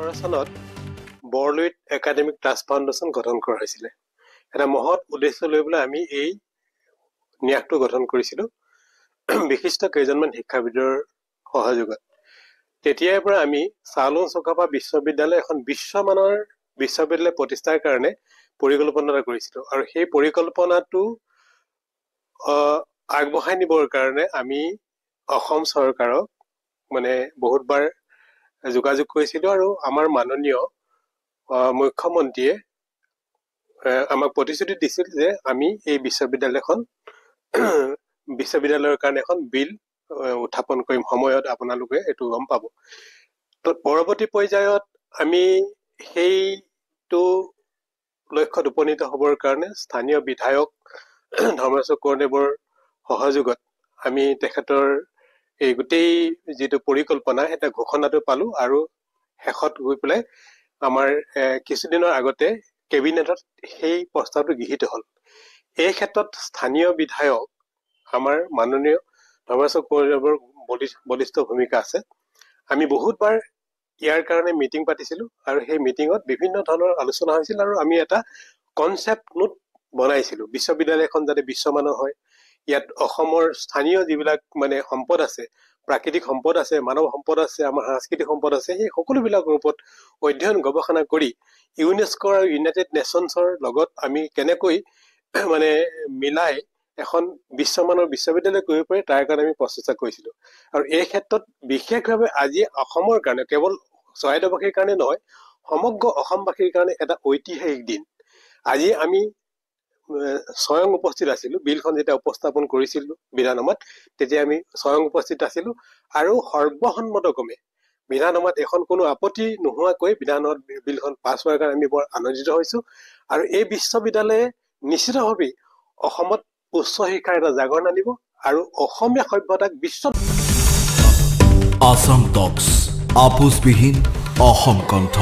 2018 চনত Borluit academic trust foundation গঠন কৰা হৈছিল। এটা মহৎ উদ্দেশ্য লৈ পেলাই আমি এই ন্যাসটো গঠন কৰিছিলোঁ বিশিষ্ট কেইজনমান শিক্ষাবিদৰ সহযোগত। তেতিয়াৰ পৰা আমি চাওলুং চুকাফা বিশ্ববিদ্যালয় এখন বিশ্বমানৰ বিশ্ববিদ্যালয় প্ৰতিষ্ঠাৰ কাৰণে পৰিকল্পনা এটা কৰিছিলোঁ আৰু সেই পৰিকল্পনাটো আগবঢ়াই নিবৰ কাৰণে আমি অসম চৰকাৰক বহুতবাৰ যোগাযোগ কৰিছিলোঁ আৰু আমাৰ মাননীয় মুখ্যমন্ত্ৰীয়ে আমাক প্ৰতিশ্ৰুতি দিছিল যে আমি এই বিশ্ববিদ্যালয়ৰ কাৰণে এখন বিল উত্থাপন কৰিম, সময়ত আপোনালোকে এইটো গম পাব। তো পৰৱৰ্তী পৰ্যায়ত আমি সেইটো লক্ষ্যত উপনীত হ'বৰ কাৰণে স্থানীয় বিধায়ক ধৰ্মেশ্বৰ কোঁৱৰদেৱৰ সহযোগত আমি তেখেতৰ এই গোটেই যিটো পৰিকল্পনা এটা ঘোষণাটো পালো আৰু শেষত গৈ পেলাই আমাৰ কিছুদিনৰ আগতে কেবিনেটত সেই প্ৰস্তাৱটো গৃহীত হ'ল। এই ক্ষেত্ৰত স্থানীয় বিধায়ক আমাৰ মাননীয় ধৰ্মেশ্বৰ কোঁৱৰদেৱৰ বলিষ্ঠ ভূমিকা আছে। আমি বহুতবাৰ ইয়াৰ কাৰণে মিটিং পাতিছিলোঁ আৰু সেই মিটিঙত বিভিন্ন ধৰণৰ আলোচনা হৈছিল আৰু আমি এটা কনচেপ্ট নোট বনাইছিলোঁ। বিশ্ববিদ্যালয়খন যাতে বিশ্বমানৰ হয়, ইয়াত অসমৰ স্থানীয় যিবিলাক সম্পদ আছে, প্ৰাকৃতিক সম্পদ আছে, মানৱ সম্পদ আছে, আমাৰ সাংস্কৃতিক সম্পদ আছে, সেই সকলোবিলাকৰ ওপৰত অধ্যয়ন গৱেষণা কৰি ইউনেস্কো আৰু ইউনাইটেড নেশ্যনছৰ লগত আমি কেনেকৈ মিলাই এখন বিশ্বমানৰ বিশ্ববিদ্যালয় কৰিব পাৰি তাৰ কাৰণে আমি প্ৰচেষ্টা কৰিছিলোঁ। আৰু এই ক্ষেত্ৰত বিশেষভাৱে আজি অসমৰ কাৰণে, কেৱল চৰাইদেউবাসীৰ কাৰণে নহয়, সমগ্ৰ অসমবাসীৰ কাৰণে এটা ঐতিহাসিক দিন। আজি আমি স্বয়ং উপস্থিত আছিলোঁ, বিলখন যেতিয়া উপস্থাপন কৰিছিলোঁ বিধানসভাত, তেতিয়া আমি স্বয়ং উপস্থিত আছিলোঁ আৰু সৰ্বসন্মতক্ৰমে বিধানসভাত এখন কোনো আপত্তি নোহোৱাকৈ বিধানসভাত বিলখন পাছ হোৱাৰ কাৰণে আমি বৰ আনন্দিত হৈছোঁ। আৰু এই বিশ্ববিদ্যালয়ে নিশ্চিতভাৱেই অসমত উচ্চ শিক্ষাৰ এটা জাগৰণ আনিব আৰু অসমীয়া সভ্যতাক বিশ্ব আসাম টক্স আপোচবিহীন অসম কণ্ঠ।